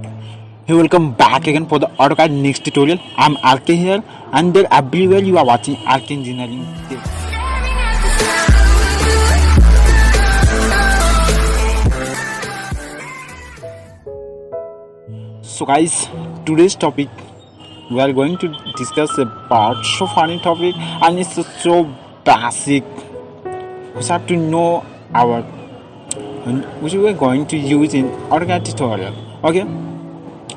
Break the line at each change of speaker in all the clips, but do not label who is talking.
Hey, welcome back again for the AutoCAD next tutorial. I'm RK here, and there everywhere you are watching RK Engineering Tips. So guys, today's topic we are going to discuss about so funny topic, and it's so basic. We have to know our which we are going to use in AutoCAD tutorial. Okay.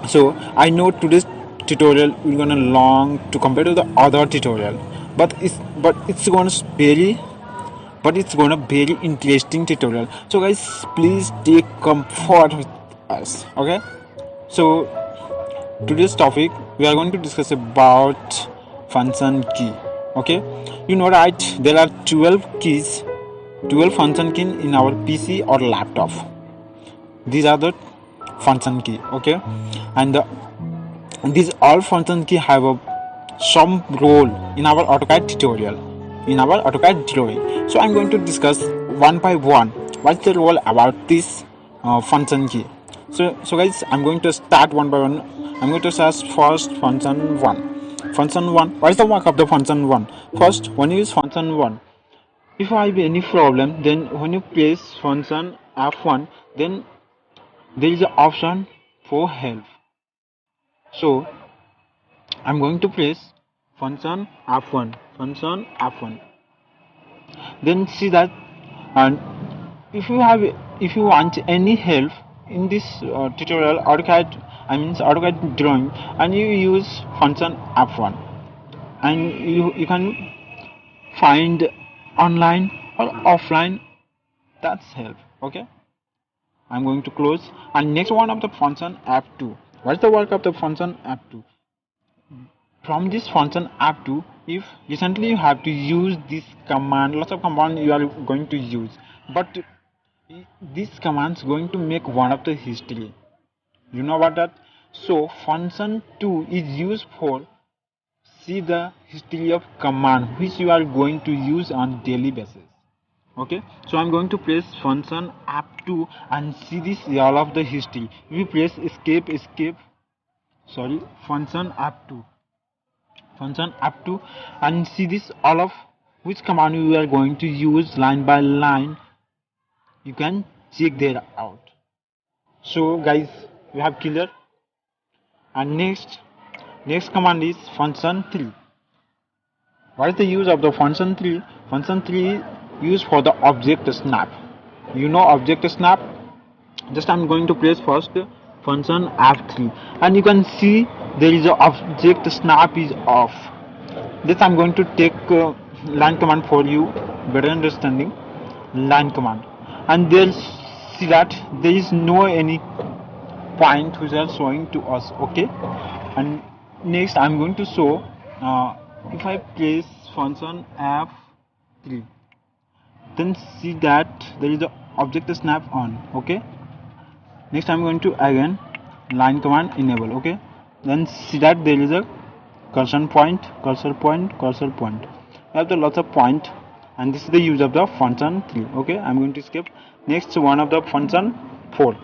So I know today's tutorial we're gonna long to compare to the other tutorial, but it's gonna very interesting tutorial. So guys, please take comfort with us. Okay. So today's topic we are going to discuss about function key. Okay, you know, right, there are 12 function keys in our PC or laptop. These are the function key. Okay, and these all function key have some role in our AutoCAD tutorial, in our AutoCAD drawing. So I'm going to discuss one by one what's the role about this function key. So guys, I'm going to start one by one. I'm going to search first function 1. Function 1, what is the work of the function 1? First, when you use function 1, if I have any problem, then when you press function F1, then there is an option for help. So I'm going to press function F1, then see that, and if you want any help in this tutorial AutoCAD drawing, and you use function F1, and you can find online or offline, that's help. Okay, I'm going to close. And next one of the function F2. What's the work of the function F2? From this function F2, if recently you have to use this command, lots of command you are going to use, but this command is going to make one of the history. You know about that? So function 2 is used for see the history of command which you are going to use on daily basis. Okay, so I'm going to press function F2 and see this all of the history. If you press function F2 and see this all of which command you are going to use line by line, you can check there out. So guys, we have clear. And next command is function 3. What is the use of the function 3? Function 3 used for the object snap. You know object snap? Just I'm going to press first function F3, and you can see there is a object snap is off. This I'm going to take line command for you better understanding. Line command, and there see that there is no any point which are showing to us. Okay, and next I'm going to show if I press function F3, then see that there is a object snap on. Okay, next I'm going to again line command enable. Okay, then see that there is a cursor point. I have the lots of point, and this is the use of the function 3. Okay, I'm going to skip. Next one of the function 4.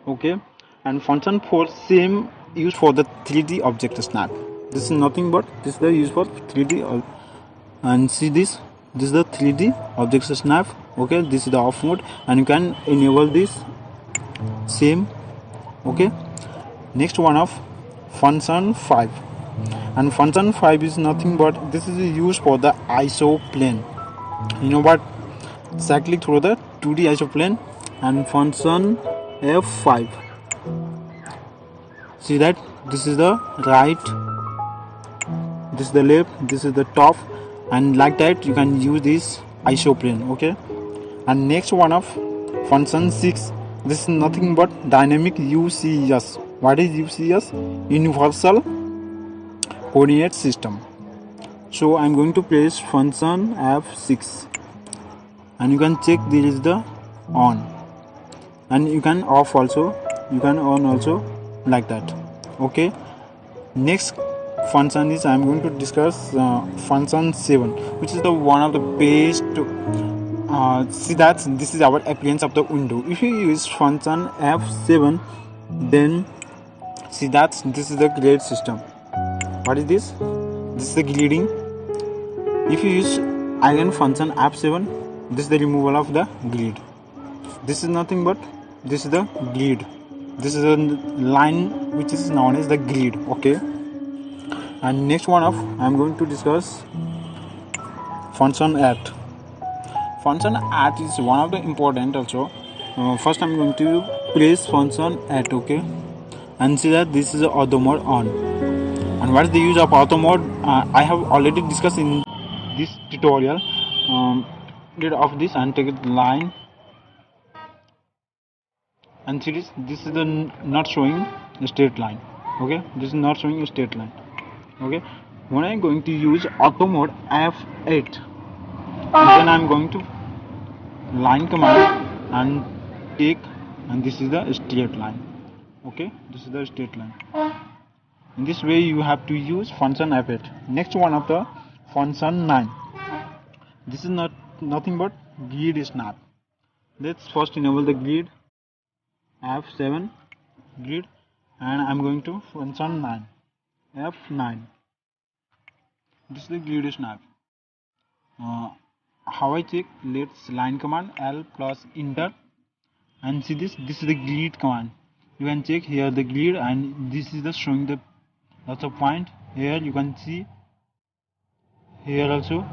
Okay, and function 4 same use for the 3D object snap. This is nothing but this is the use for 3D, and see this is the 3D object snap. Okay, this is the off mode, and you can enable this same. Okay, next one of function 5, and function 5 is nothing but this is used for the iso plane. You know what, cyclic through the 2D iso plane. And function F5, see that this is the right, this is the left, this is the top, and like that you can use this iso plane. Okay, and next one of function 6, this is nothing but dynamic UCS. What is UCS? Universal coordinate system. So I'm going to press function F6, and you can check there is the on, and you can off also, you can on also, like that. Okay, next function is I'm going to discuss function 7, which is the one of the best. See that this is our appearance of the window. If you use function F7, Then see that this is the grid system. What is this? This is the gridding. If you use iron function F7, this is the removal of the grid. This is nothing but this is the grid. This is a line which is known as the grid. Okay. And next one of I'm going to discuss function at. Function at is one of the important also. First I'm going to press function at. Okay, and see that this is the auto mode on. And what is the use of auto mode? I have already discussed in this tutorial. Get off this and take it line, and see this is the not showing a straight line. Okay, this is not showing a straight line. Okay, when I'm going to use auto mode F8, then I'm going to line command and take, and this is the straight line. Okay, this is the straight line. In this way you have to use function F8. Next one of the function 9. This is nothing but grid snap. Let's first enable the grid F7 grid, and I'm going to function 9 F9. This is the grid snap. How I check? Let's line command L plus enter, and see this is the grid command. You can check here the grid, and this is the showing the lots of point. Here you can see, here also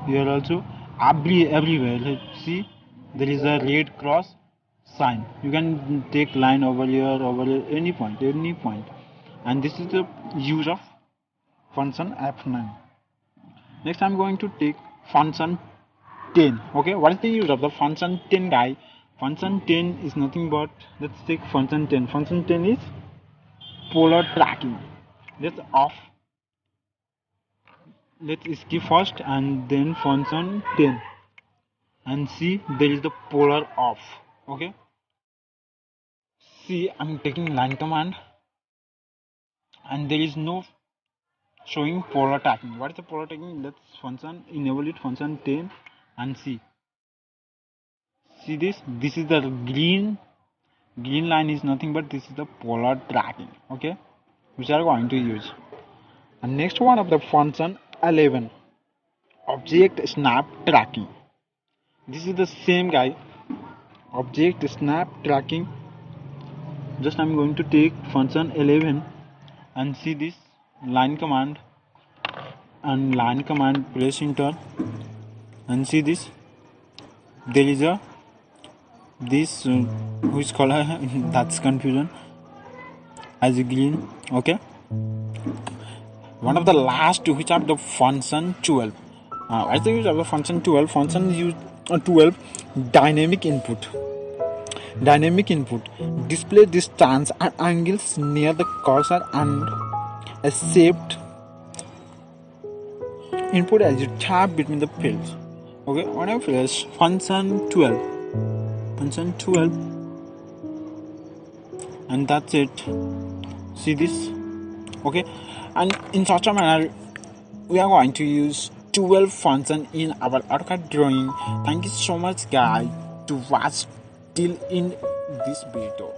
everywhere. Let's see, there is a red cross sign. You can take line over here, any point, and this is the use of function F9. Next I'm going to take function 10. Okay, what is the use of the function 10, guy? Function 10 is nothing but, let's take function 10. Function 10 is polar tracking. Let's off. Let's skip first and then function 10, and see there is the polar off. Okay, see I'm taking line command, and there is no showing polar tracking. What is the polar tracking? Let's function enable it, function 10, and see this is the green line is nothing but this is the polar tracking. Okay, which are going to use. And next one of the function 11, object snap tracking. This is the same, guy, object snap tracking. Just I'm going to take function 11 and see this line command, and line command press enter, and see this there is a this which color that's confusion as a green. Okay, one of the last which are the function 12. As the use of the function 12, function use 12 dynamic input. Display distance and angles near the cursor and a shaped input as you tap between the fields. Okay, when I press function 12, and that's it. See this? Okay, and in such a manner we are going to use 12 function in our AutoCAD drawing. Thank you so much, guys, to watch till in this video.